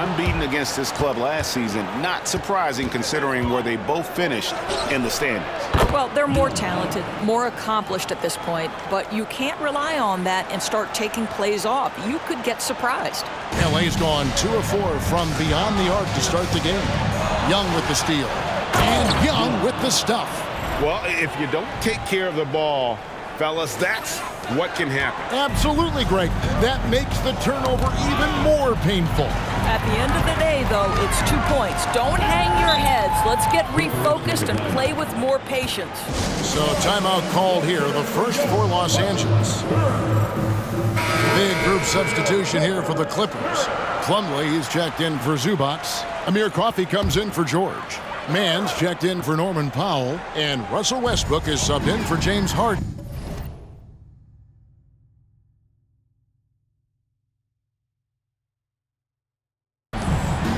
unbeaten against this club last season. Not surprising considering where they both finished in the standings. Well, they're more talented, more accomplished at this point, but you can't rely on that and start taking plays off. You could get surprised. LA's gone 2 of 4 from beyond the arc to start the game. Young with the steal. And Young with the stuff. Well, if you don't take care of the ball, fellas, that's what can happen. Absolutely, Greg. That makes the turnover even more painful. At the end of the day, though, it's 2 points. Don't hang your heads. Let's get refocused and play with more patience. So timeout called here, the first for Los Angeles. Big group substitution here for the Clippers. Plumlee is checked in for Zubac. Amir Coffey comes in for George. Mans checked in for Norman Powell. And Russell Westbrook is subbed in for James Harden.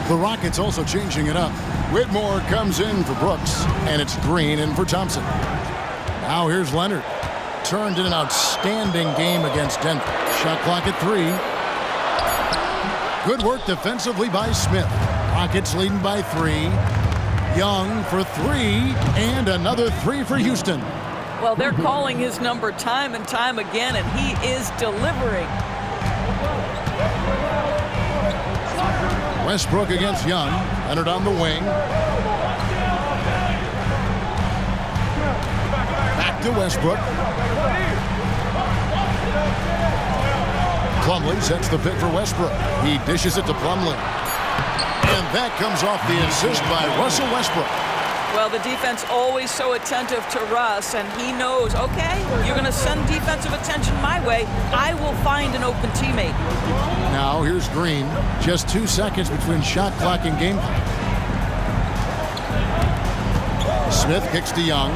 The Rockets also changing it up. Whitmore comes in for Brooks, and it's Green in for Thompson. Now here's Leonard. Turned in an outstanding game against Denver. Shot clock at 3. Good work defensively by Smith. Rockets leading by 3. Young for 3, and another 3 for Houston. Well, they're calling his number time and time again, and he is delivering. Westbrook against Young. Leonard on the wing. Back to Westbrook. Plumlee sets the pick for Westbrook. He dishes it to Plumlee. And that comes off the assist by Russell Westbrook. Well, the defense always so attentive to Russ, and he knows, okay, you're going to send defensive attention my way. I will find an open teammate. Now here's Green. Just 2 seconds between shot clock and game clock. Smith kicks to Young.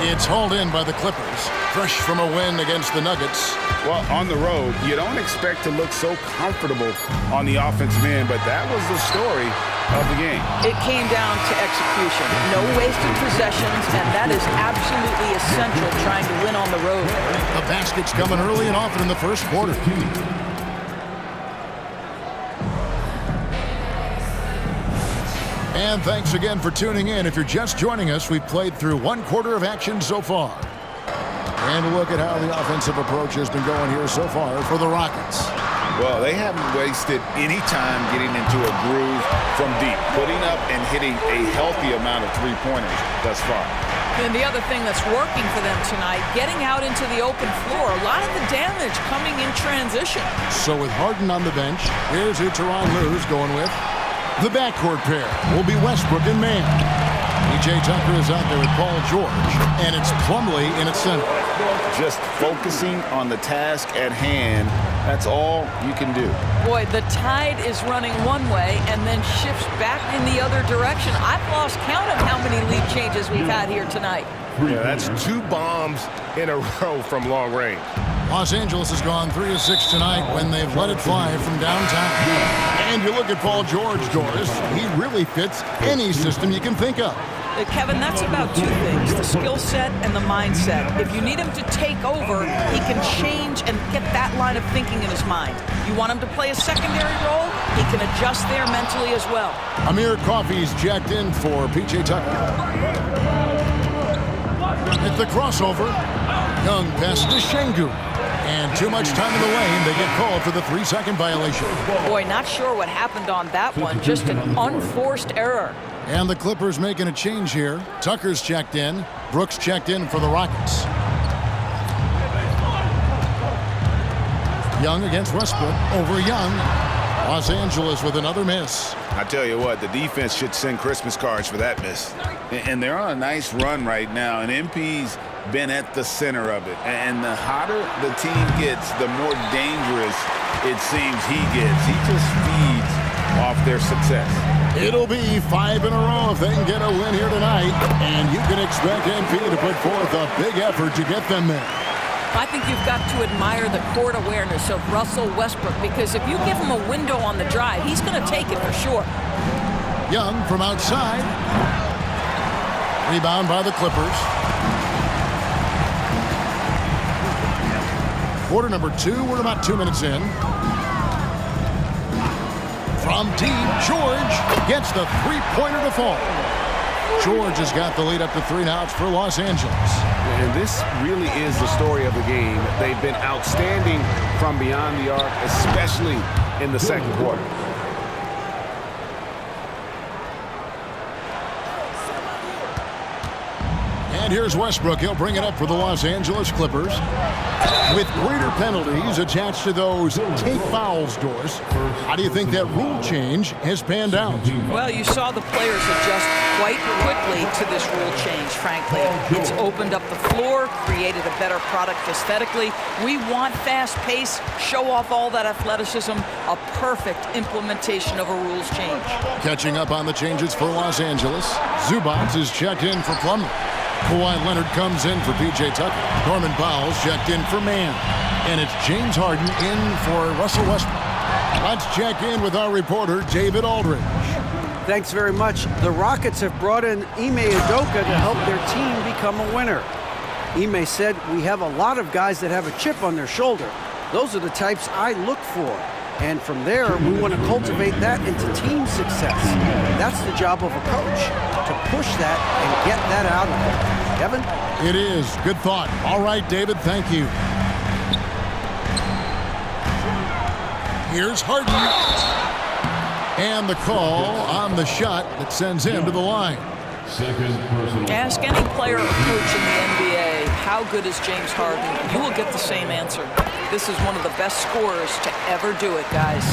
It's hauled in by the Clippers. Fresh from a win against the Nuggets. Well, on the road, you don't expect to look so comfortable on the offensive end, but that was the story of the game. It came down to execution. No wasted possessions, and that is absolutely essential trying to win on the road. The basket's coming early and often in the first quarter. And thanks again for tuning in. If you're just joining us, we've played through 1 quarter of action so far. And a look at how the offensive approach has been going here so far for the Rockets. Well, they haven't wasted any time getting into a groove from deep, putting up and hitting a healthy amount of three-pointers thus far. And the other thing that's working for them tonight, getting out into the open floor, a lot of the damage coming in transition. So with Harden on the bench, here's who Tyronn Lue's going with. The backcourt pair will be Westbrook and Mann. P.J. Tucker is out there with Paul George, and it's Plumlee in its center. Just focusing on the task at hand, that's all you can do. Boy, the tide is running one way and then shifts back in the other direction. I've lost count of how many lead changes we've had here tonight. Yeah, that's 2 bombs in a row from long range. Los Angeles has gone 3 of 6 tonight when they've let it fly from downtown. And you look at Paul George, Doris, he really fits any system you can think of. Kevin, that's about 2 things, the skill set and the mindset. If you need him to take over, he can change and get that line of thinking in his mind. You want him to play a secondary role, he can adjust there mentally as well. Amir Coffey's jacked in for P.J. Tucker. At the crossover, Young passes to Şengün. And too much time in the lane, they get called for the 3-second violation. Boy, not sure what happened on that one, just an unforced error. And the Clippers making a change here. Tucker's checked in. Brooks checked in for the Rockets. Young against Westbrook. Over Young. Los Angeles with another miss. I tell you what, the defense should send Christmas cards for that miss. And they're on a nice run right now, and MP's been at the center of it. And the hotter the team gets, the more dangerous it seems he gets. He just feeds off their success. It'll be 5 in a row if they can get a win here tonight. And you can expect MP to put forth a big effort to get them there. I think you've got to admire the court awareness of Russell Westbrook, because if you give him a window on the drive, he's going to take it for sure. Young from outside. Rebound by the Clippers. Quarter number 2, we're about 2 minutes in. From deep, George gets the three-pointer to fall. George has got the lead up to 3 now. It's for Los Angeles. And this really is the story of the game. They've been outstanding from beyond the arc, especially in the second quarter. And here's Westbrook. He'll bring it up for the Los Angeles Clippers. With greater penalties attached to those take fouls, Doris, how do you think that rule change has panned out? Well, you saw the players adjust quite quickly to this rule change, frankly. It's opened up the floor, created a better product aesthetically. We want fast pace, show off all that athleticism, a perfect implementation of a rules change. Catching up on the changes for Los Angeles, Zubac is checked in for Plumlee. Kawhi Leonard comes in for P.J. Tucker. Norman Powell's checked in for Mann. And it's James Harden in for Russell Westbrook. Let's check in with our reporter, David Aldridge. Thanks very much. The Rockets have brought in Ime Udoka to help their team become a winner. Ime said, "We have a lot of guys that have a chip on their shoulder. Those are the types I look for. And from there, we want to cultivate that into team success. That's the job of a coach, to push that and get that out of them." Kevin? It is. Good thought. All right, David, thank you. Here's Harden. And the call on the shot that sends him to the line. Ask any player or coach in the NBA, how good is James Harden? You will get the same answer. This is one of the best scorers to ever do it, guys.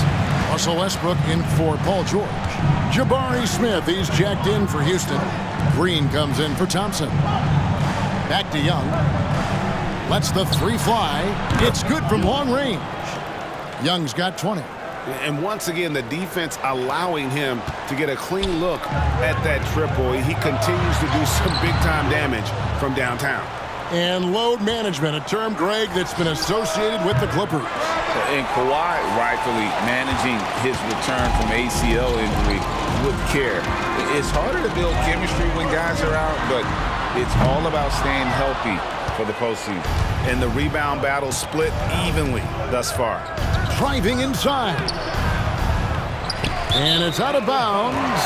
Russell Westbrook in for Paul George. Jabari Smith, he's checked in for Houston. Green comes in for Thompson. Back to Young. Lets the three fly. It's good from long range. Young's got 20. And once again, the defense allowing him to get a clean look at that triple. He continues to do some big-time damage from downtown. And load management, a term, Greg, that's been associated with the Clippers. And Kawhi rightfully managing his return from ACL injury with care. It's harder to build chemistry when guys are out, but it's all about staying healthy for the postseason. And the rebound battle split evenly thus far. Driving inside. And it's out of bounds.